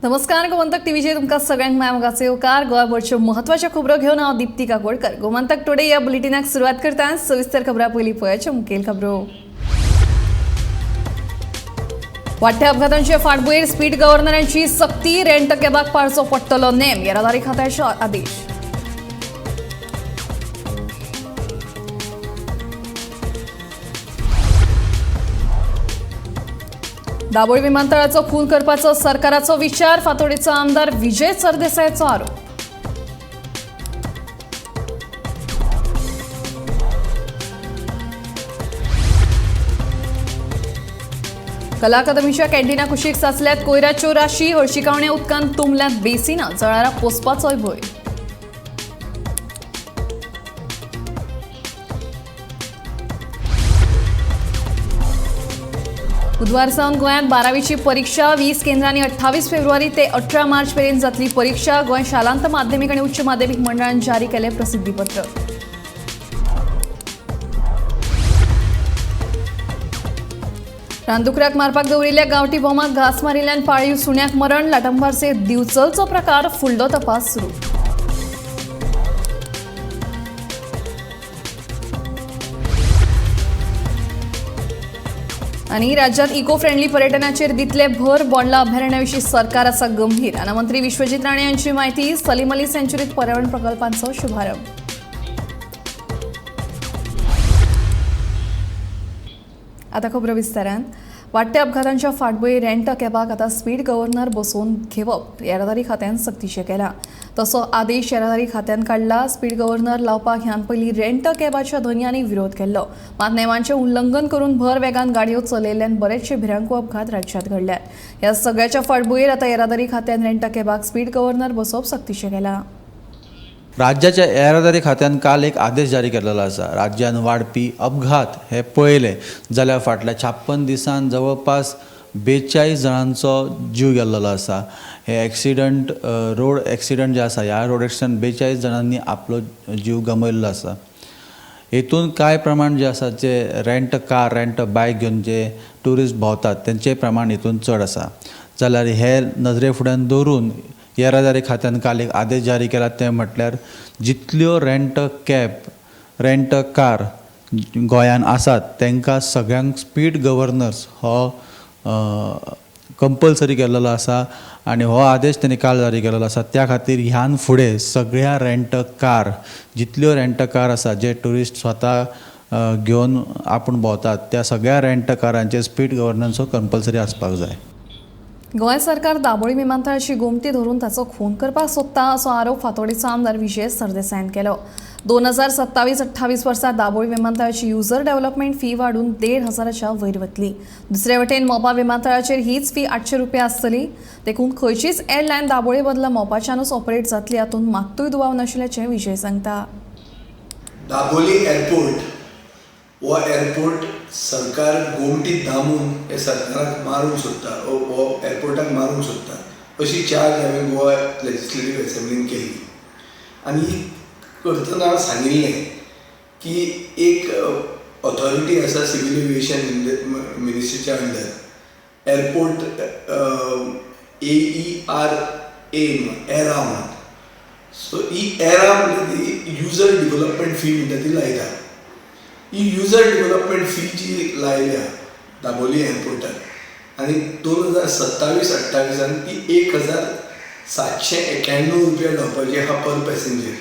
नमस्कार गोमंतक टीव्हीचे तुमका सगळ्यांक मायमोगाचे उपकार गोंयभरच्यो म्हत्वाच्यो खबरो घेवन हांव दिप्ती काकोडकर गोमंतक टुडे या बुलेटिनाक सुरवात करता सविस्तर खबरां पयलीं पळोवया मुखेल खबरो वाडट्या अपघातांचे फाटभुंयेर स्पीड गव्हर्नरांची सक्ती रेंट कॅबाक पाळचो पडटलो नेम येरादारी खात्याचे आदेश दाबोळी विमानतळाचो खून करपाचो सरकाराचो विचार फातोडेचो आमदार विजय सरदेसायचो आरोप कला अकादमीच्या कॅन्टीना कुशीक साचल्यात कोयराच्यो राशी हळशिकावण्या उदकान तुंबल्यात बेसिनां जळारां पोसपाचोय भंय बुधवार सावन गोंयांत 12वीची परीक्षा 20 केंद्रांनी 28 फेब्रुवारी ते 18 मार्च पर्यंत जातली परीक्षा गोंय शालांत माध्यमीक आनी उच्च माध्यमीक मंडळान जारी केले प्रसिद्धीपत्र रानदुकऱ्याक मारपाक दवरिल्ल्या गांवठी बॉम्बाक घास मारिल्ल्यान पाळीव सुण्याक मरण लाटंबारचे दिवचलचो प्रकार फुडलो तपास सुरू आणि राज्यात इको फ्रेंडली पर्यटनाचेर दितले भर बोंडला अभयारण्याविषयी सरकार आसा गंभीर अनामंत्री विश्वजीत राणे यांची माहिती सलीम अली सेंच्युरीत पर्यावरण प्रकल्पांचो शुभारंभ आता खबरो विस्तारान वाडट्या अपघातांच्या फाटभुंयेर रेंट कॅबाक आता स्पीड गव्हर्नर बसोवन घेवप येरादारी खात्यान सक्तीचें केला तसो आदेश येरादारी खात्यान काडला स्पीड गव्हर्नर लावपाक ह्यान पयलीं रेंट कॅबाच्या धन्यांनी विरोध केल्लो मात नेमांचें उल्लंघन करून भर वेगान गाडयो चलयल्ल्यान बरेचशे भिरांकू अपघात राज्यांत घडल्यात ह्या सगळ्याच्या फाटभुंयेर आता येरादारी खात्यान रेंट कॅबाक स्पीड गव्हर्नर बसोवप सक्तीचें केला राज्याच्या येरादारी खात्यान काल एक आदेश जारी केलेलो आसा राज्यान वाडपी अपघात हे पळयले जाल्यार फाटल्या 56 दिसांत जवळपास 42 जणांचो जीव गेल्लो आसा हे एक्सिडंट रोड एक्सिडंट जे आसा ह्या रोड एक्सिडंट 42 जणांनी आपलो जीव गमयल्लो आसा हेतून कांय प्रमाण जे आसा जे रेंट कार रेंट बायक घेवन जे ट्युरिस्ट भोंवतात तेंचें प्रमाण हितून चड आसा जाल्यार हे नजरे फुड्यान दवरून येरादारी खात्यान काल एक आदेश जारी केला ते म्हटल्यार जितल्यो रेंट कॅब रेंट कार गोंयान आसात तांकां सगळ्यांक स्पीड गव्हर्नर्स हो कंपल्सरी केल्लो आसा आनी हो आदेश तांणी काल जारी केलेलो आसा त्या खातीर ह्यान फुडें सगळ्या रेंट कार जितल्यो रेंट कार आसा जे ट्युरिस्ट स्वता घेवन आपूण भोंवतात त्या सगळ्या रेंट कारांचेर स्पीड गव्हर्नन्स हो कंपल्सरी आसपाक जाय गोंय सरकार दाबोळी विमानतळाची गोमती धरून ताचो खून करपाक सोदता असो आरोप फातोडेचो आमदार विजय सरदेसायान केलो 2027-28 वर्सा दाबोळी विमानतळाची युजर डेव्हलपमेंट फी वाडून 1,500च्या वयर वतली दुसरे वटेन मोपा विमानतळाचेर हीच फी 800 रुपया आसतली देखून खंयचीच एअरलायन दाबोळी बदला मोपाच्यानूच ऑपरेट जातली हातूंत मात्तूय दुबाव नाशिल्ल्याचें विजय सांगता दाबोली एअरपोर्ट हो एअरपोर्ट सरकार गोमटीत धामून हे सरकाराक मारूंक सोदता हो एअरपोर्टाक मारूंक सोदता अशी चार्ज हांवें गोवा लेजिस्लेटीव असेंब्लीन केली आनी करतना सांगिल्लें की एक ऑथॉरिटी आसा सिव्हील एविएशन मिनिस्ट्रीच्या अंडर एअरपोर्ट एरा म्हणून सो ही एरा म्हणजे ती युजर डेव्हलपमेंट फी म्हणटा ती लायता ही युजर डेव्हलपमेंट फी जी लायल्या दाबोली एअरपोर्टार आणि 2027-28 ती 1,791 रुपया जावपाची हा per passenger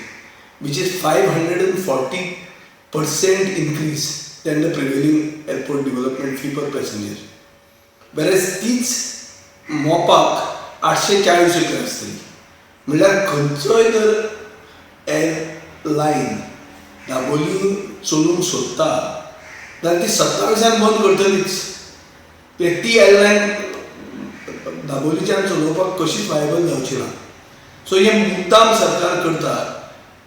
which is 540% increase than the prevailing airport development fee per passenger average तीच मोपाक 840 रुपया आसतली म्हणल्यार खंयचोय जर एअरलायन दाबोली चलोवंक सोदता जाल्यार ती 27 बंद करतलीच ती एअरलायन दाबोलीच्यान चलोवपाक कशीच वायबल जावची ना सो हे मुद्दाम सरकार करता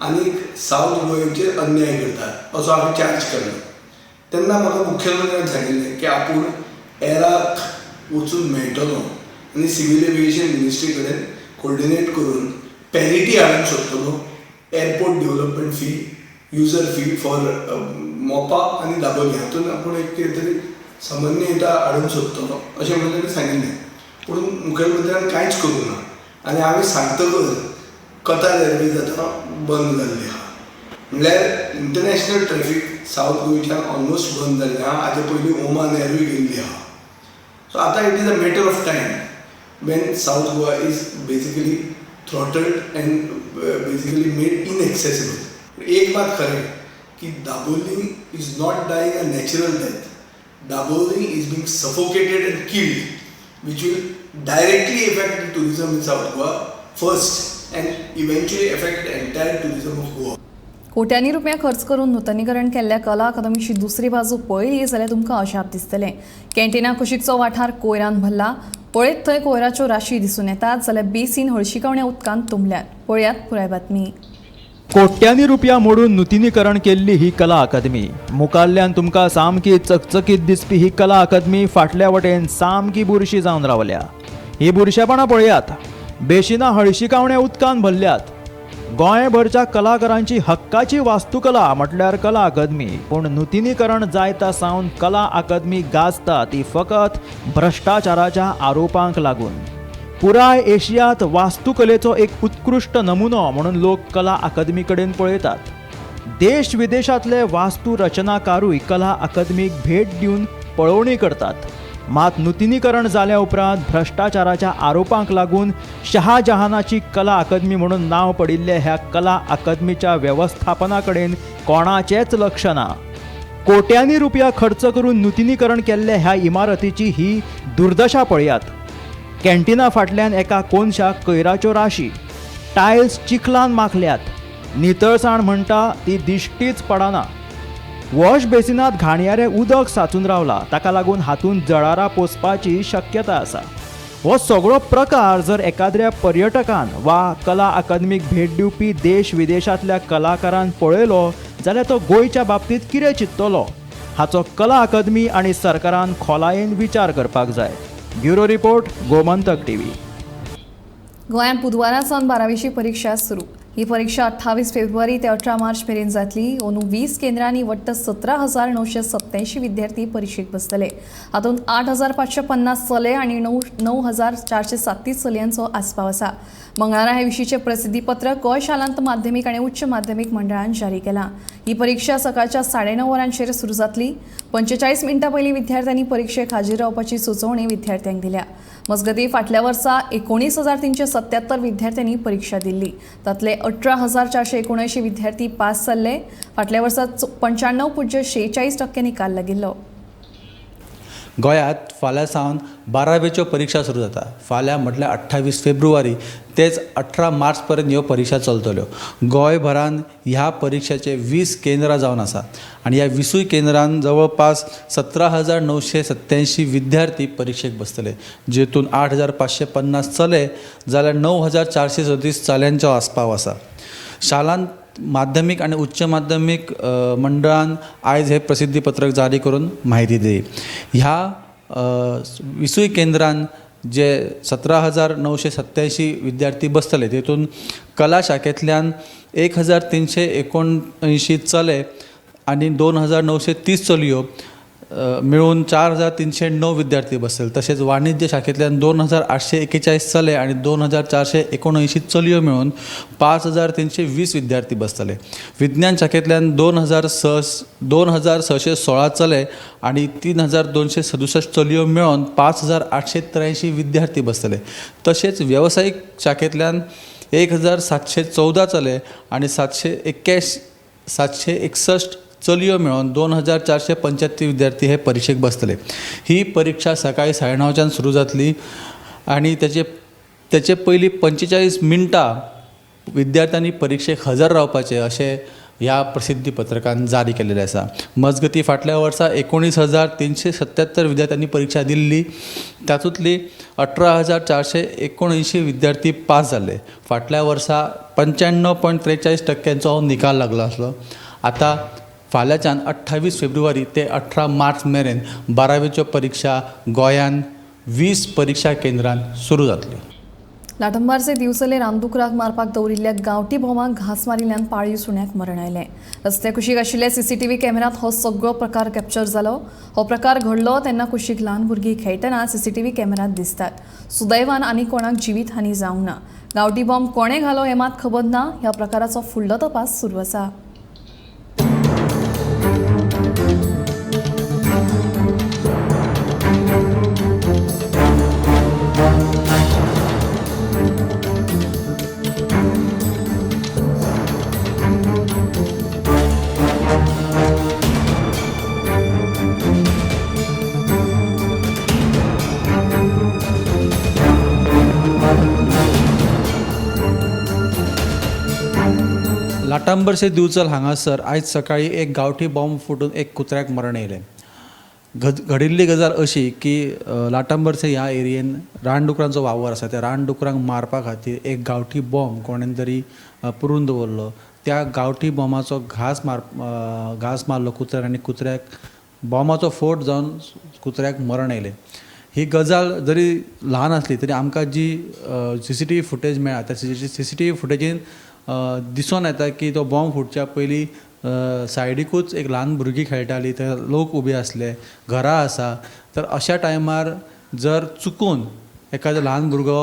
आनी सावथ गोंयचेर अन्याय करता असो हांवें चार्ज केलो तेन्ना म्हाका मुख्यमंत्र्यान सांगिल्लें की आपूण एराक वचून मेळटलो आनी सिव्हील एविएशन मिनिस्ट्री कडेन कोर्डिनेट करून पॅरिटी हाडूंक सोदतलो airport development fee user fee for Mopa आनी दाबोली हातून आपूण एक कितें तरी समन्वयता हाडूंक सोदतलो अशें म्हणून ताणें सांगिल्लें पूण मुखेलमंत्र्यान कांयच करूं ना आनी हांवें सांगतकच कतार एअरवेज आतां बंद जाल्ली आहा. म्हणल्यार इंटरनॅशनल ट्रॅफिक सावथ गोंयच्यान ऑलमोस्ट बंद जाल्लें आहा. हाजे पयलीं ओमान एअरूय गेल्ली आहा. सो आतां it is a matter of time when South Goa is basically throttled and basically made inaccessible. एक बात खरें की Dabolim is not dying a natural death. Daboling is being suffocated and killed, which will directly affect the tourism in South Goa first and eventually affect the entire tourism of Goa. कोट्यांनी रुपया खर्च करून नूतनीकरण केल्ल्या कला अकादमीची दुसरी बाजू पळयली जाल्यार तुमकां अजाप दिसतलें. कॅन्टिना कुशीकचो वाठार कोयरान भरला. पळयत थंय कोयराच्यो राशी दिसून येतात जाल्यार बेसीन हळशिकावण्या उदकांत तुंबल्यात. पळयात पुराय बातमी. कोट्यांनी रुपया मोडून नूतनीकरण केल्ली ही कला अकादमी. मुखाल्ल्यान तुमकां सामकी चकचकीत दिसपी ही कला अकादमी फाटल्या वटेन सामकी बुरशी जावन रावल्या. ही बुरशेपणां पळयात. बेशिनां हळशिकावण्या उदकान भरल्यात. गोंयभरच्या कलाकारांची हक्काची वास्तुकला म्हटल्यार कला अकादमी. पूण नूतनीकरण जायता सावन कला अकादमी गाजता ती फकत भ्रष्टाचाराच्या आरोपांक लागून. पुराय एशियांत वास्तुकलेचो एक उत्कृश्ट नमुनो म्हणून लोक कला अकादमी कडेन पळयतात. देश विदेशांतले वास्तू रचनाकारूय कला अकादमीक भेट दिवन पळोवणी करतात. मात नूतनीकरण जाल्या उपरांत भ्रष्टाचाराच्या आरोपांक लागून शहाजहानाची कला अकादमी म्हणून नांव पडिल्ल्या ह्या कला अकादमीच्या वेवस्थापना कडेन कोणाचेंच लक्ष ना. कोट्यांनी रुपया खर्च करून नूतनीकरण केल्ल्या ह्या इमारतीची ही दुर्दशा पळयात. कॅन्टिना फाटल्यान एका कोनशाक कोयराच्यो राशी. टायल्स चिखलान माखल्यात. नितळसाण म्हणटा ती दिश्टीच पडना. वॉश बेसिनांत घाणयारें उदक सांचून रावला. ताका लागून हातूंत जळारां पोसपाची शक्यताय आसा. हो सगळो प्रकार जर एखाद्या पर्यटकान वा कला अकादमीक भेट दिवपी देश विदेशांतल्या कलाकारान पळयलो जाल्यार तो गोंयच्या बाबतींत कितें चिंततलो हाचो कला अकादमी आनी सरकारान खोलायेन विचार करपाक जाय. Bureau report, Gomantak TV. गोंयांत बुधवारासावन 12वीची परीक्षा सुरू. ही परीक्षा 28 फेब्रुवारी ते 18 मार्च मेरेन जातली. अंदू 20 केंद्रांनी वट्ट 17,987 विद्यार्थी परीक्षेक बसतले. हातूंत 8,550 चले आनी 9,437 चलयांचो आस्पाव आसा. मंगळारा हे विशींचें प्रसिद्धीपत्रक गोंय शालांत माध्यमीक आनी उच्च माध्यमीक मंडळान जारी केलां. ही परीक्षा सकाळच्या 9:30 वरांचेर सुरू जातली. 45 मिनटां पयलीं विद्यार्थ्यांनी परीक्षेक हाजीर रावपाची सुचोवणी विद्यार्थ्यांक दिल्या. मजगतीं फाटल्या वर्सा 19,377 विद्यार्थ्यांनी परीक्षा दिल्ली. तातले 18,479 विद्यार्थी पास जाल्ले. फाटल्या वर्सा 95.46% निकाल लागिल्लो. गोंयांत फाल्यां सावन 12वेच्यो परीक्षा सुरू जाता. फाल्यां म्हटल्यार 28 फेब्रुवारी तेच 18 मार्च पर्यंत ह्यो परीक्षा चलतल्यो. गोंयभरान ह्या परीक्षेचे 20 केंद्रां जावन आसा आनी ह्या 20 केंद्रांत जवळपास 17,987 विद्यार्थी परीक्षेक बसतले. जेतून 8,550 चले जाल्यार 9,437 चल्यांचो आस्पाव आसा. शालांत माध्यमीक आनी उच्च माध्यमीक मंडळान आयज हे प्रसिद्धीपत्रक जारी करून म्हायती दिली. ह्या 20 केंद्रांत जे 17,987 विद्यार्थी बसतले तेतून कला शाखेंतल्यान 1,379 चले आनी 2,930 चलयो मेळून 4,309 विद्यार्थी बसतले. तशेंच वाणिज्य शाखेंतल्यान 2,841 चले आनी 2,479 चलयो मेळून 5,320 विद्यार्थी बसतले. विज्ञान शाखेंतल्यान 2,616 चले आनी 3,267 चलयो मेळून 5,883 विद्यार्थी बसतले. तशेंच वेवसायीक शाखेंतल्यान 1,714 चले आनी 761 चलयो मेळून 2,475 विद्यार्थी हे परीक्षेक बसतले. ही परीक्षा सकाळी 9:30 सुरू जातली आनी तेचे पयलीं 45 मिनटां विद्यार्थ्यांनी परीक्षेक हजर रावपाचें अशें ह्या प्रसिद्धीपत्रकान जारी केलेलें आसा. मजगतीं फाटल्या वर्सा 19,377 विद्यार्थ्यांनी परीक्षा दिल्ली. तातूंतली 18,479 विद्यार्थी पास जाल्ले. फाटल्या वर्सा 95.43% निकाल लागलो आसलो. आतां फाल्यांच्यान 28 फेब्रुवारी ते 18 मार्च मेरेन 12वेच्यो परीक्षा गोंयांत 20 परीक्षा केंद्रांत सुरू जातल्यो. लाटंबारचे दिवचले रानदुकराक मारपाक दवरिल्ल्या गांवठी बोमाक घास मारिल्ल्यान पाळीव सुण्याक मरण आयलें. रस्त्या कुशीक आशिल्ल्या CCTV कॅमेरांत हो सगळो प्रकार कॅप्चर जालो. हो प्रकार घडलो तेन्ना कुशीक ल्हान भुरगीं खेळटना CCTV कॅमेरांत दिसतात. सुदैवान आनी कोणाक जिवीत हानी जावंक ना. गांवठी बॉम्ब कोणे घालो हें मात खबर ना. ह्या प्रकाराचो फुडलो तपास सुरू आसा. लाटांबरचे दिवचल हांगासर आयज सकाळी एक गांवठी बॉम्ब फुटून एक कुत्र्याक मरण येयलें. घडिल्ली गजाल अशी की लाटांबरचे ह्या एरियेन रानडुकरांचो वावर आसा. त्या रानडुकरांक मारपा खातीर एक गांवठी बॉम्ब कोणेन तरी पुरून दवरलो. त्या गांवठी बॉम्बाचो घास मारलो कुत्र्याक आनी कुत्र्याक बॉम्बाचो फोट जावन कुत्र्याक मरण येयलें. ही गजाल जरी ल्हान आसली तरी आमकां जी CCTV फुटेज मेळ्ळा त्या CCTV फुटेजीन दिसून येता की तो बॉम्ब फुटच्या पयलीं सायडीकूच एक ल्हान भुरगीं खेळटालीं, थंय लोक उबे आसले, घरां आसा. तर अशा टायमार जर चुकून एखादो ल्हान भुरगो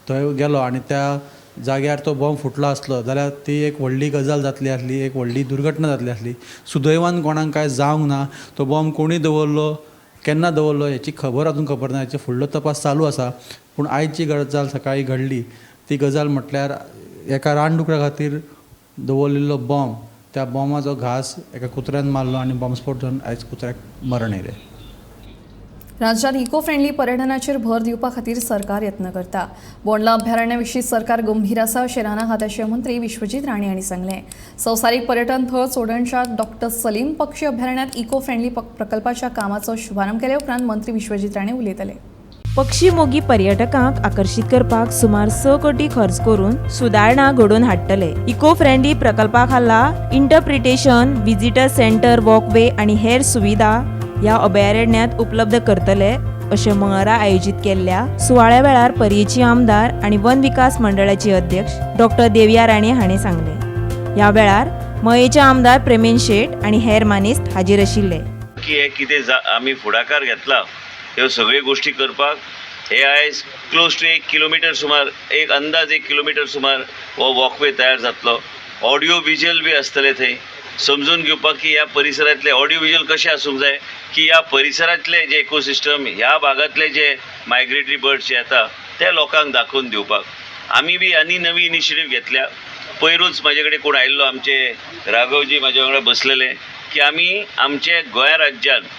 थंय गेलो आनी त्या जाग्यार तो बॉम्ब फुटलो आसलो जाल्यार ती एक व्हडली गजाल जातली आसली, एक व्हडली दुर्घटना जातली आसली. सुदैवान कोणाक कांय जावंक ना. तो बॉम्ब कोणी दवरलो, केन्ना दवरलो हेची खबर अजून खबर ना. हेचो फुडलो तपास चालू आसा. पूण आयज जी गजाल सकाळी घडली ती गजाल म्हटल्यार एका रानडुकरा खातीर दवरलेलो बॉम्ब, त्या बॉम्बाचो घास एका कुत्र्यान मारलो आनी बॉम्बस्फोट जावन आयज कुत्र्याक मरण येयलें. राज्यांत इको फ्रेंडली पर्यटनाचेर भर दिवपा खातीर सरकार यत्न करता. बोंडला अभयारण्या विशीं सरकार गंभीर आसा अशें राना खात्याचे मंत्री विश्वजीत राणे हांणी सांगलें. संवसारीक पर्यटन थळ सोडणच्या डॉ. सलीम पक्षी अभयारण्यांत इको फ्रेंडली प्रकल्पाच्या कामाचो शुभारंभ केले उपरांत मंत्री विश्वजीत राणे उलयताले. पक्षी मोगी पर्यटकांक आकर्षित करपाक सुमार 6 कोटी खर्च करून सुदारणा घडोवन हाडटले. इको फ्रेंडली प्रकल्पा खाला इंटरप्रिटेशन, विजिटर सेंटर, वॉकवे आणि हेर सुविधा ह्या अभयारण्यांत उपलब्ध करतले अशें मंगळारा आयोजीत केल्ल्या सुवाळ्या वेळार पर्येची आमदार आणि वन विकास मंडळाची अध्यक्ष डॉ. देवया राणे हाणें सांगलें. ह्या वेळार मयेचे आमदार प्रेमेन शेट आणि हेर मानेस्त हाजीर आशिल्ले. की हे कितें आमी फुडाकार घेतला ह्यो सगळ्यो गोश्टी करपाक हे आयज क्लोज टू 1 किलोमिटर सुमार, एक अंदाज 1 किलोमिटर सुमार हो वॉकवे तयार जातलो. ऑडियो विज्युअल बी आसतले थंय. समजून घेवपाक की ह्या परिसरांतले ऑडियो विज्युअल कशें आसूंक जाय की ह्या परिसरांतले जे इकोसिस्टम, ह्या भागांतले जे मायग्रेटरी बर्ड्स जे येता ते लोकांक दाखोवन दिवपाक आमी बी आनी नवी इनिशिएटीव घेतल्या. पयरूच म्हाजे कडेन कोण आयिल्लो आमचे राघवजी म्हाजे वांगडा बसलेले की आमी आमचे गोंय राज्यांत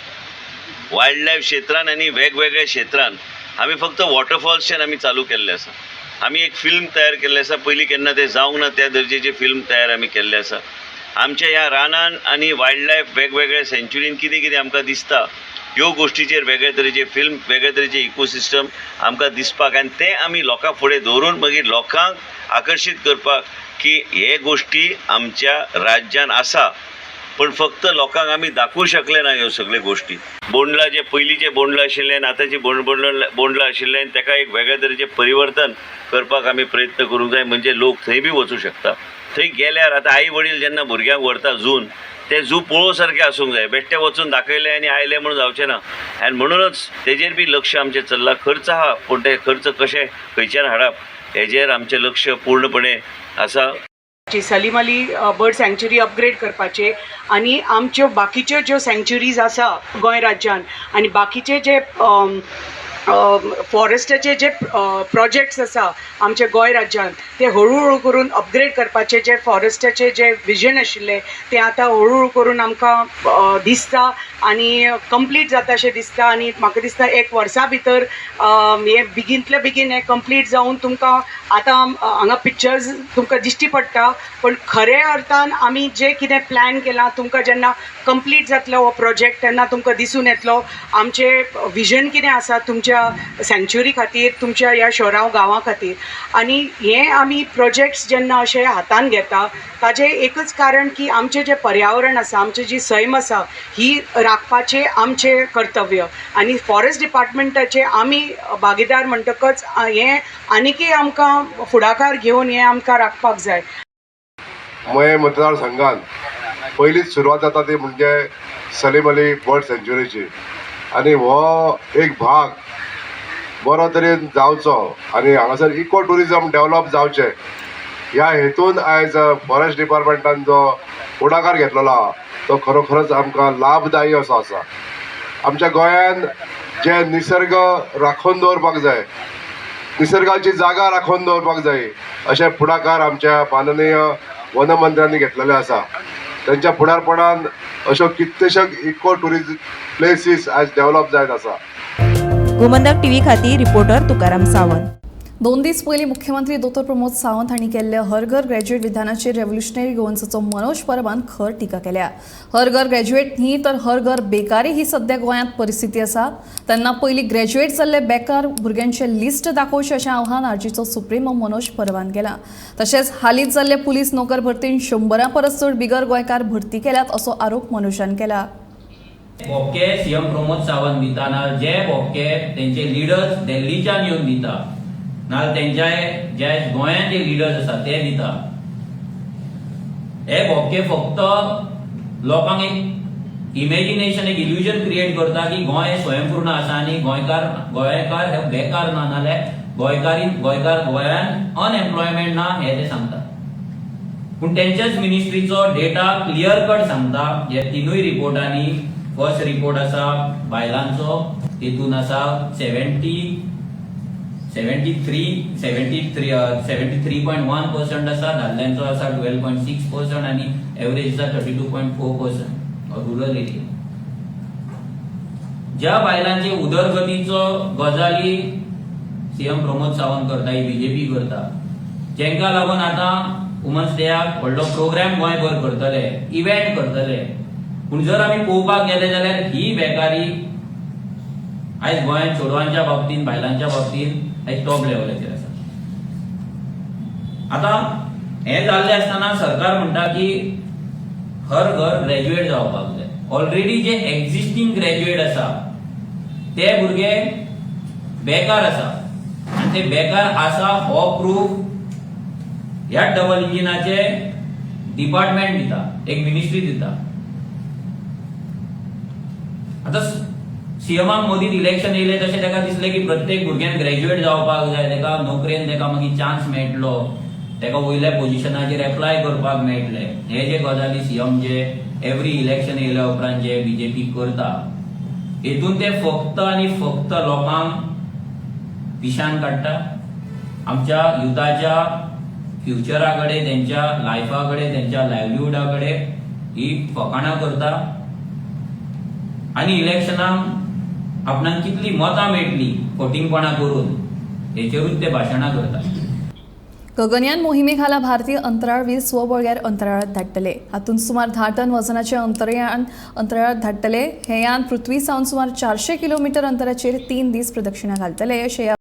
वायल्ड लायफ क्षेत्रांत आनी वेगवेगळ्या क्षेत्रांत आमी फक्त वॉटरफॉल्सच्यान आमी चालू केल्ले आसा. आमी एक फिल्म तयार केल्लें आसा. पयलीं केन्ना तें जावंक ना त्या दर्जेची फिल्म तयार आमी केल्ले आसा. आमच्या ह्या रानान आनी वायल्ड लायफ वेगवेगळ्या सेंच्युरीन कितें कितें आमकां दिसता ह्यो गोश्टीचेर वेगळे तरेचे फिल्म, वेगळे तरेचे इकोसिस्टम आमकां दिसपाक आनी तें आमी लोकां फुडें दवरून मागीर लोकांक आकर्शीत करपाक की हे गोश्टी आमच्या राज्यान आसा. पण फक्त लोकांक आमी दाखोवंक शकले ना ह्यो सगळ्यो गोश्टी. बोंडला जे पयलींचे बोंडला आशिल्ले आनी आतांचे बोंडला आशिल्ले आनी ताका एक वेगळे तरेचें परिवर्तन करपाक आमी प्रयत्न करूंक जाय. म्हणजे लोक थंय बी वचूं शकता. थंय गेल्यार आतां आई वडील जेन्ना भुरग्यांक व्हरता झून, ते झू पळोवं सारकें आसूंक जाय. बेश्टे वचून दाखयले आनी आयले म्हणून जावचें ना. आनी म्हणूनच तेजेर बी लक्ष आमचें चल्लां. खर्च आहा पूण ते खर्च कशे खंयच्यान हाडप हेजेर आमचें लक्ष पूर्णपणे आसा. Salim Ali bird sanctuary upgrade करपाचे आणि आमच्यो बाकीच्यो ज्यो सँक्च्युरीज आसा गोंय राज्यान आनी बाकीचे जे फॉरेस्टाचे जे प्रोजेक्ट्स आसा आमच्या गोंय राज्यान ते हळूहळू करून अपग्रेड करपाचे जे फॉरेस्टाचे जे विजन आशिल्ले ते आतां हळूहळू करून आमकां दिसता आनी कंप्लीट जाता अशें दिसता. आनी म्हाका दिसता 1 वर्सा भितर हे बेगींतल्या बेगीन हे कंप्लीट जावन तुमकां आतां हांगा पिक्चर्स तुमकां दिश्टी पडटा पण खऱ्या अर्थान आमी जे कितें प्लॅन केलां तुमकां जेन्ना कंप्लीट जातलो हो प्रोजेक्ट तेन्ना तुमकां दिसून येतलो आमचें विजन कितें आसा तुमच्या सँक्च्युरी खातीर, तुमच्या ह्या शोरांव गांवां खातीर. आनी हे आमी प्रोजेक्ट्स जेन्ना अशे हातान घेता ताजें एकच कारण की आमचें जें पर्यावरण आसा, आमची जी सैम आसा ही राखपाचें आमचें कर्तव्य. आनी फॉरेस्ट डिपार्टमेंटाचे आमी भागीदार म्हणटकच हें आनिकय आमकां फुडाकार घेवन हें आमकां राखपाक जाय. मये मतदारसंघात पयलीच सुरवात जाता ती म्हणजे सलीम अली बर्ड सँच्युरीची. आनी हो एक भाग बरो तरेन जावचो आनी हांगासर इको टुरिजम डेव्हलप जावचें ह्या हेतून आयज फॉरेस्ट डिपार्टमेंटान जो फुडाकार घेतलेलो आहा तो खरोखरच आमकां लाभदायी असो आसा. आमच्या गोंयान जे निसर्ग राखून दवरपाक जाय, निसर्गाची जागा राखून दवरपाक जाय अशे फुडाकार आमच्या माननीय वन मंत्र्यांनी घेतलेले आसा. त्यांच्या फुडारपणान अश्यो कितलेशेच इको टुरिजम प्लेसीस आयज डेव्हलप जायत आसा. गोमंतक टीव्ही खातीर रिपोर्टर तुकाराम सावंत. 2 दीस पयलीं मुख्यमंत्री दोतोर प्रमोद सावंत हांणी केल्ल्या हर घर ग्रॅज्युएट विधानाचेर रेव्होल्युशनरी गोवन्साचो मनोज परबान खर टिका केल्या. हर घर ग्रॅज्युएट न्ही तर हर घर बेकारी ही सद्या गोंयांत परिस्थिती आसा. तेन्ना पयलीं ग्रॅज्युएट जाल्ले बेकार भुरग्यांचें लिस्ट दाखोवचें अशें आव्हान आरजीचो सुप्रीमो मनोज परबान केलां. तशेंच हालींच जाल्ले पुलीस नोकर भरतीन 100 परस चड बिगर गोंयकार भरती केल्यात असो आरोप मनोजान केला. बोबके सीएम प्रमोद सावंत दिताना जे बोबके तेंचे लिडर्स दिल्लीच्यान येवन दिता नाल्यार तेंच्या जे गोंयांत जे लिडर्स आसा ते दिता. हे बोबके फक्त लोकांक एक इमॅजिनेशन एक इल्युजन क्रिएट करता की गोंय स्वयंपूर्ण आसा आनी गोंयकार हे बेकार ना नाल्यार गोंयान अनएम्प्लॉयमेंट ना हे ते सांगता. पूण तेंच्याच मिनिस्ट्रीचो डेटा क्लियर कट सांगता जे तीनूय रिपोर्टांनी. फर्स्ट रिपोर्ट आसा बायलांचो तितून आसा 73.1% आसा, दादल्यांचो आसा 12.6% आनी एवरेज आसा 32.4% रुरल एरिया. ज्या बायलांचे उदरगतीचो गजाली सीएम प्रमोद सावंत करता ही बीजेपी करता, जेंका लागून आता वुमन्स डेयाक व्हडलो प्रोग्राम गोंयभर करतले, इव्हेंट करतले. पूण जर आमी पळोवपाक गेले जाल्यार ही बेकारी आयज गोंयांत चेडवांच्या बाबतींत बायलांच्या बाबतींत आयज टॉप लेवलाचेर आसा. आता हे जाल्ले आसतना सरकार म्हणटा की हर घर ग्रॅज्युएट जावपाक जाय. ऑलरेडी जे एक्झिस्टिंग ग्रॅज्युएट आसा ते भुरगे बेकार आसा आनी ते बेकार आसा हो प्रूफ ह्या डबल इंजिनाचे डिपार्टमेंट दिता, एक मिनिस्ट्री दिता. आता सीएमाक मोदीत इलेक्शन येयले तशें ताका दिसलें की प्रत्येक भुरग्यान ग्रॅज्युएट जावपाक जाय, ताका नोकरेन ताका मागीर चान्स मेळटलो, ताका वयल्या पोजिशनाचेर एप्लाय करपाक मेळटले. हे जे गजाली सीएम जे एवरी इलेक्शन येयल्या उपरांत जे बीजेपी करता हेतून ते फक्त आनी फक्त लोकांक पिशान काडटा. आमच्या युथाच्या फ्युचरा कडेन, तेंच्या लायफा कडेन, तेंच्या लायव्हलीहुडा कडेन ही फकाणां करता आनी इलेक्शनाक आपणाक कितली मतां मेळटली फोटिंगपणां करून हेचेरूच ते भाशणां करता. गगनयान मोहिमे खाला भारतीय अंतराळवीर स्वबळग्यार अंतराळात धाडटले. हातूंत सुमार 10 टन वजनाचे अंतराळात धाडटले. हे यान पृथ्वी सावन सुमार 400 किलोमीटर अंतराचेर 3 दीस प्रदक्षिणा घालतले अशें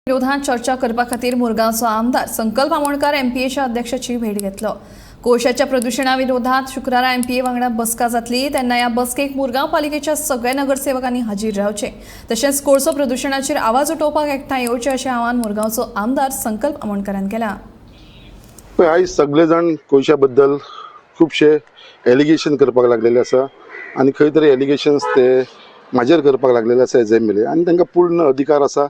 विरोधात चर्चा करपा खातीर मुरगांवचो आमदार संकल्प आमोणकार एमपीएच्या अध्यक्षाची भेट घेतलो. कोळशाच्या प्रदूषणा विरोधात शुक्रारा एमपीए वांगडा बसका जातली तेन्ना ह्या बसकेक मुरगांव पालिकेच्या सगळ्या नगरसेवकांनी हाजीर रावचे. तशेंच कोळसो प्रदूषणाचेर आवाज उठोवपाक एकठांय येवचें अशें आवाहन मुरगांवचो आमदार संकल्प आमोणकारान केलां. आयज सगळे जाण कोळशा बद्दल खुबशे एलिगेशन करपाक लागलेले आसा आनी खंय तरी एलिगेशन्स ते म्हाजेर करपाक लागलेले आसा एज एम एल ए आनी तांकां पूर्ण अधिकार आसा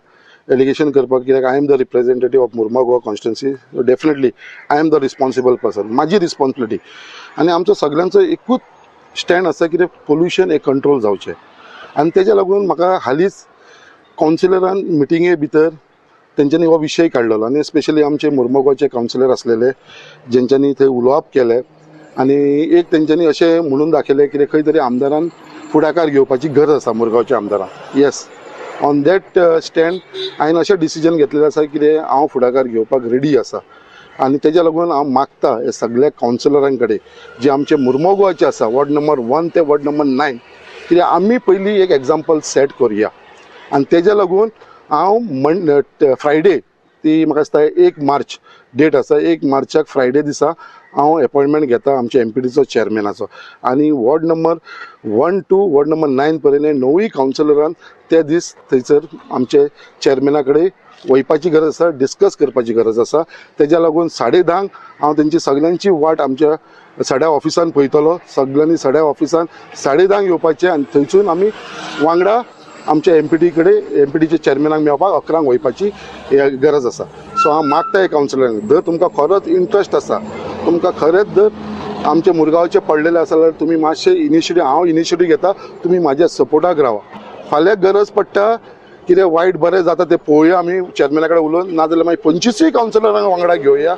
एलिगेशन करपाक. कित्याक I am the representative of मुरमाड Goa constituency, definitely I am the responsible person, म्हाजी रिस्पॉन्सिबिलिटी. आनी आमचो सगळ्यांचो एकूच स्टँड आसा की पोल्युशन हे कंट्रोल जावचें. आनी तेज्या लागून म्हाका हालींच कावन्सिलरान मिटिंगे भितर तेंच्यांनी हो विशय काडलेलो आनी स्पेशली आमचे मुरमाड गोवाचे कावन्सिलर आसलेले जेंच्यांनी थंय उलोवप केलें आनी एक तेंच्यांनी अशें म्हणून दाखयलें की खंय तरी आमदारान फुडाकार घेवपाची गरज आसा मुरगांवच्या आमदारान. येस, ऑन दॅट स्टँड हांवें अशें डिसिजन घेतलेलें आसा की हांव फुडाकार घेवपाक रेडी आसा. आनी तेज्या लागून हांव मागता हे सगळ्या कावन्सिलरां कडेन जे आमचे मुरमाड गोवाचे आसा वॉर्ड नंबर 1 ते वॉर्ड नंबर 9 कित्याक आमी पयलीं एक एग्जाम्पल सेट करुया आनी तेज्या लागून हांव फ्रायडे ती म्हाका दिसता 1 मार्च डेट आसा 1 मार्चाक फ्रायडे दिसा हांव अपॉयंटमेंट घेता आमच्या MPDचो चेअरमॅनाचो आनी ward number 1 to ward number 9 पर्यंत 9 कावन्सिलरान ते दीस थंयसर आमचे चेअरमॅना कडेन वयपाची गरज आसा डिस्कस करपाची गरज आसा तेज्या लागून 10:30 हांव तेंची सगळ्यांची वाट आमच्या सड्या ऑफिसान पळयतलो सगळ्यांनी सड्या ऑफिसान 10:30 येवपाचें आनी थंयसून आमी वांगडा आमच्या MPDचे चेअरमॅनाक मेळपाक 11 वयपाची गरज आसा सो हांव मागता कावन्सिलरांक जर तुमकां खरोच इंट्रस्ट आसा तुमकां खरेंच जर आमचे मुरगांवचे पडलेले आसा जाल्यार तुमी मातशे इनिशिएटीव हांव इनिशिएटीव घेता तुमी म्हाज्या सपोर्टाक रावा फाल्यां गरज पडटा कितें वायट बरें जाता तें पळोवया आमी चेअरमॅना कडेन उलोवन नाजाल्यार मागीर 25 कावन्सिलरांक वांगडा घेवया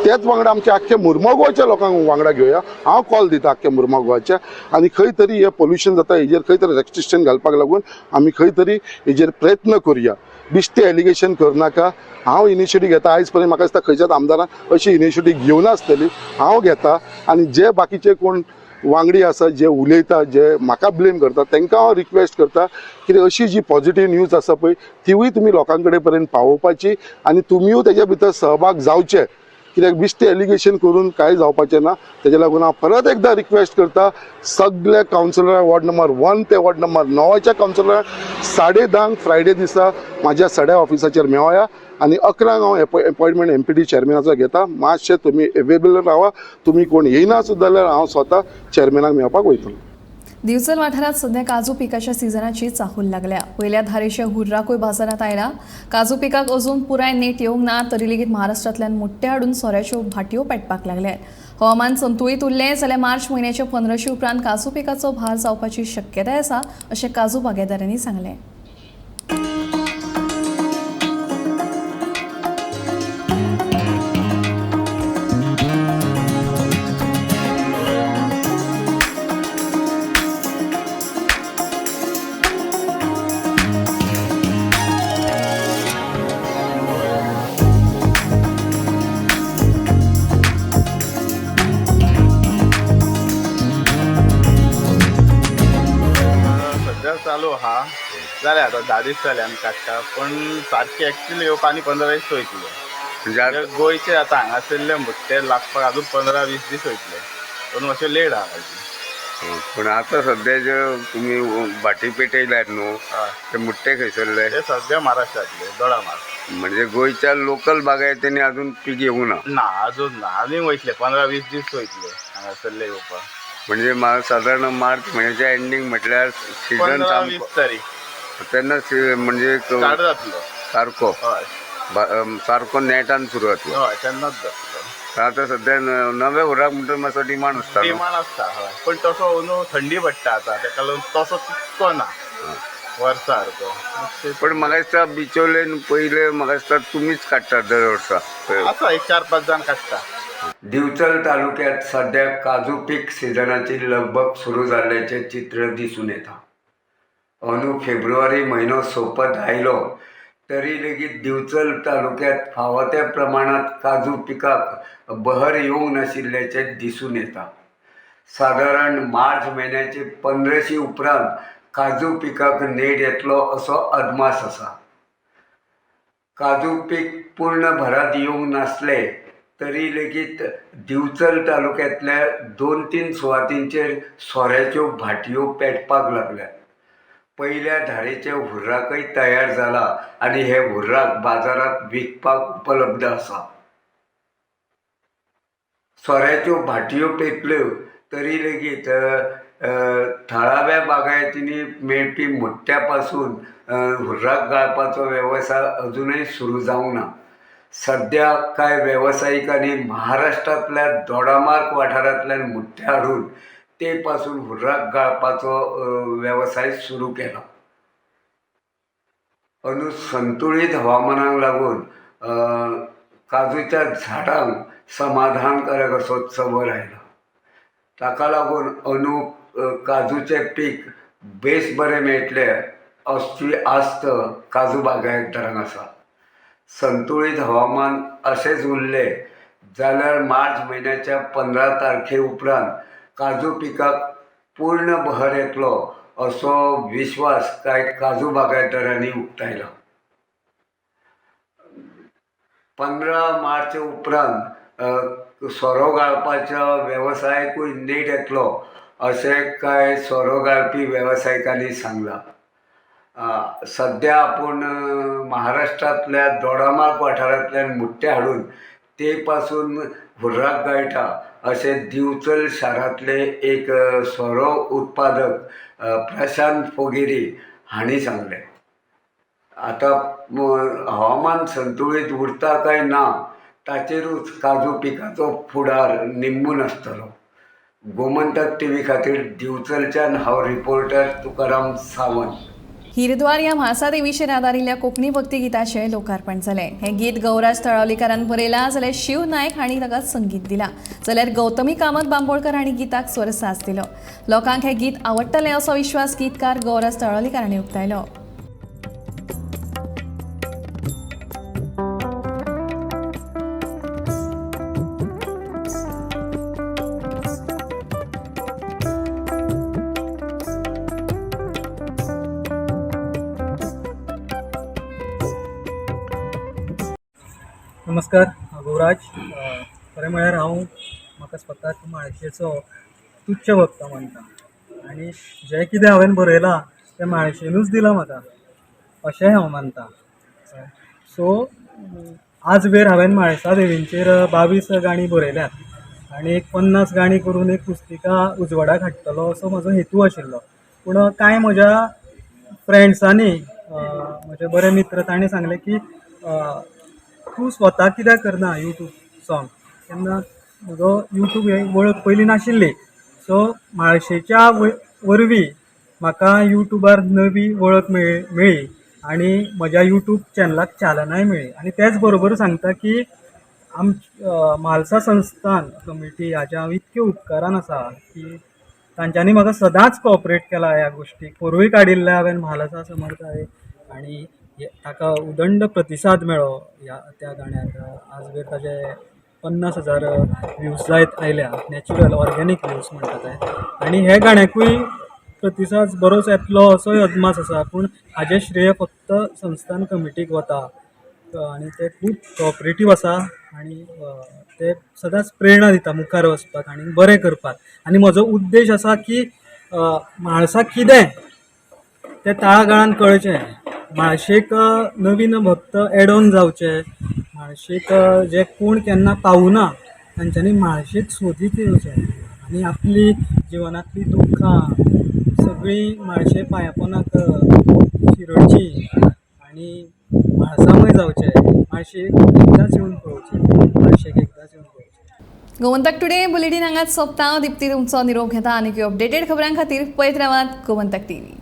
तेच वांगडा आमच्या आख्ख्या मुरमगांवच्या लोकांक वांगडा घेवया हांव कॉल दिता आख्ख्या मुरमगांवच्या आनी खंय तरी हें पोल्युशन जाता हेजेर खंय तरी रेस्ट्रिक्शन घालपाक लागून आमी खंय तरी हेजेर प्रयत्न करुया बिश्टें एलिगेशन करनाका हांव इनिशिएटीव घेता आयज पर्यंत म्हाका दिसता खंयच्याच आमदारान अशी इनिशिएटीव घेवना आसतली हांव घेता आनी जे बाकीचे कोण वांगडी आसा जे उलयता जे म्हाका ब्लेम करता तांकां हांव रिक्वेस्ट करता की अशी जी पॉझिटीव न्यूज आसा पळय तिवूय तुमी लोकां कडेन पर्यंत पावोवपाची आनी तुमीय तेज्या भितर सहभाग जावचे कित्याक बेश्टें एलिगेशन करून कांय जावपाचें ना तेज्या लागून हांव परत एकदां रिक्वेस्ट करता सगळे कावन्सिलर वॉर्ड नंबर 1 ते वॉर्ड नंबर 9च्या कावन्सिलरांक 10:30 फ्रायडे दिसा म्हाज्या सड्या ऑफिसाचेर मेळया आनी 11 हांव अपॉयंटमेंट MPD चेअरमॅनाचो घेता मातशें तुमी अवेलेबल रावा तुमी कोण येयना सुद्दां जाल्यार हांव स्वता चेअरमॅनाक मेळपाक वयतलो दिवचल वाठारात सध्या काजू पिकाच्या सिजनाची चाहूल लागल्या पहिल्या धारेच्या हुर्राकूय बाजारात आयला काजू पिकाक अजून पुराय नेट येवंक ना तरी लेगीत महाराष्ट्रांतल्यान मुट्टे हाडून सोऱ्याच्यो भाटयो पेटपाक लागल्यात हवामान संतुळीत उरलें जाल्यार मार्च म्हयन्याच्या 15शी उपरांत काजू पिकाचो भार जावपाची शक्यताय आसा अशें काजू बागेदारांनी सांगलें चालू हा जाले आता 10 दीस जाले आमी काडटा पण सारखे एक्चुअली येवप आनी 15 दीस वयतले म्हणजे गोंयचे आता हांगासरले मुट्टे लागपाक अजून 15-20 दीस वयतले पण मातशें लेट आहा पण आता सध्या जे तुम्ही भाटी पेटयल्यात न्हू ते मुट्टे खंयसरले ते सध्या महाराष्ट्रातले दोडा मार्च म्हणजे गोंयच्या लोकल बागायतींनी अजून पीक येवंक ना अजून ना आनी वयतले 15-20 दीस वयतले हांगासरले येवपाक म्हणजे साधारण मार्च महिन्याच्या एंडिंग म्हटल्यार सीजन 15-20 तारीख तेन्ना म्हणजे स्टार्ट जातलो सारको हय सारको नेटान सुरू जातलो हय तेन्नाच जातलो आता सध्या नवे उराक म्हणटा मातसो डिमांड आसता डिमांड आसता हय पण तसो अंदू थंडी पडटा आता तेका लागून तसो तितको ना वर्सा सारको पण म्हाका दिसता बिचोलेन पयले म्हाका दिसता तुमीच काडटात दर वर्सा आसा एक 4-5 जाण काडटा दिवचल तालुक्यात सध्या काजू पीक सिजनाची लगबग सुरू झाल्याचे चित्र दिसून येता अंदू फेब्रुवारी महिनो सोपत आयलो तरी लेगीत दिवचल तालुक्यात फावो त्या प्रमाणात काजू पिकाक बहर येवंक नाशिल्ल्याचे दिसून येता साधारण मार्च महिन्याचे 15शी उपरांत काजू पिकाक नेट येतलो असो अदमास आसा काजू पीक पूर्ण भरात येवंक नासले तरी लेगीत दिवचल तालुक्यातल्या 2-3 सुवातींचेर सोऱ्याच्यो भाटयो पेटपाक लागल्यात पहिल्या धारेचे हुर्राकय तयार जाला आणि हे हुर्राक बाजारात विकपाक उपलब्ध आसा सोऱ्याच्यो भाटयो पेटल्यो तरी लेगीत थळाव्या बागायतींनी मेळपी मुट्ट्या पासून हुर्राक घालपाचो वेवसाय अजूनय सुरू जावंक ना सध्या कांय वेवसायिकांनी महाराष्ट्रांतल्या दोडामार्ग वाठारांतल्यान मुट्टे हाडून ते पासून हुर्राक घालपाचो वेवसाय सुरू केला अंदू संतुळीत हवामानाक लागून काजूच्या झाडांक समाधानकारक असो चवर आयला ताका लागून अंदू काजूचे पीक बेस बरें मेळटले अशी आस्त काजू बागायतदारांक आसा संतुळीत हवामान असेच उरले जाल्यार मार्च महिन्याच्या 15 तारखे उपरांत काजू पिकाक पूर्ण बहर येतलो असो विश्वास कांय काजू बागायतदारांनी उक्तायला. 15 मार्च उपरांत सोरो घालपाच्या वेवसायाकूय नेट येतलो अशें कांय सोरो घालपी वेवसायिकांनी सांगलां. सध्या आपूण महाराष्ट्रांतल्या दोडामार्ग वाठारांतल्यान मुट्टे हाडून ते पासून हुर्राक गळटा अशें दिवचल शारांतले एक सोरो उत्पादक प्रशांत फोगेरी हांणी सांगलें. आतां हवामान संतुळीत उरता काय ना ताचेरूच काजू पिकाचो फुडार निंबून आसतलो. गोमंतक टीव्ही खातीर दिवचलच्यान हांव रिपोर्टर तुकाराम सावंत. हिरद्वार ह्या म्हाळसा देवीचेर आदारिल्ल्या कोंकणी भक्ती गिताचें लोकार्पण जालें. हें गीत गौराज तळावलीकारान बरयलां जाल्यार शिव नायक हांणी ताका संगीत दिलां, जाल्यार गौतमी कामत बांबोळकर हांणी गिताक स्वरसाज दिलो. लोकांक हें गीत आवडटलें असो विश्वास गीतकार गौराज तळावलीकार हांणी उक्तायलो. नमस्कार, गौराज. खरें म्हळ्यार हांव म्हाका स्वताक म्हाळशेचो तुच्छ भक्त मानता आनी जें कितें हांवें बरयलां तें म्हाळशेनूच दिलां म्हाका अशेंय हांव मानता. सो आज वेर हांवें म्हाळसा देवींचेर 22 गाणी बरयल्यात आनी एक 50 गाणी करून एक पुस्तिका उजवाडाक हाडटलो असो म्हजो हेतू आशिल्लो. पूण कांय म्हज्या फ्रेंड्सांनी म्हजे बरे मित्र तांणी सांगलें की तूं स्वता कित्याक करना यूट्यूब सॉंग. तेन्ना म्हजो यूट्यूब हे वळख पयलीं नाशिल्ली. सो म्हाळशेच्या वरवीं म्हाका यूट्यूबार नवी वळख मेळ्ळी आनी म्हज्या यूट्यूब चॅनलाक चालनाय मेळ्ळी. आनी तेच बरोबर सांगता की म्हालसा संस्थान कमिटी हाच्या हांव इतके उपकारान आसा की तांच्यांनी म्हाका सदांच कॉपरेट केला ह्या गोश्टीक. फोरूय काडिल्ले हांवें म्हालसा समर्थायेक आनी ताका उदंड प्रतिसाद मेळ्ळो त्या गाण्याक. आज वेर ताचे 50,000 व्ह्यूज जायत आयल्या, नॅचरल ऑर्गेनीक व्ह्यूज म्हणटा ते. आनी हे गाण्याकूय प्रतिसाद बरोच येतलो असोय अदमास आसा. पूण हाजें श्रेय फक्त संस्थान कमिटीक वता आनी ते खूब कॉपरेटीव आसा आनी ते सदांच प्रेरणा दिता मुखार वचपाक आनी बरें करपाक. आनी म्हजो उद्देश आसा की म्हाळसाक कितें तें तळागाळान कळचें, म्हाळशेक नवीन भक्त एड ऑन जावचे, म्हाळशेक जे कोण केन्ना पावूना तांच्यांनी म्हाळशेक सोदीत येवचें आनी आपली जिवनांतली दुख्खां सगळीं म्हाळशे पांया पोंदाक शिरडची आनी म्हाळसामय जावचें. म्हाळशेक एकदांच येवन पळोवचें, म्हाळशेक एकदांच येवन पळोवचें. गोमंतक टुडे बुलेटीन हांगाच सोंपता. दिप्ती तुमचो निरोप घेता. आनी अपडेटेड खबरां खातीर पळयत रावात गोमंतक टीव्ही.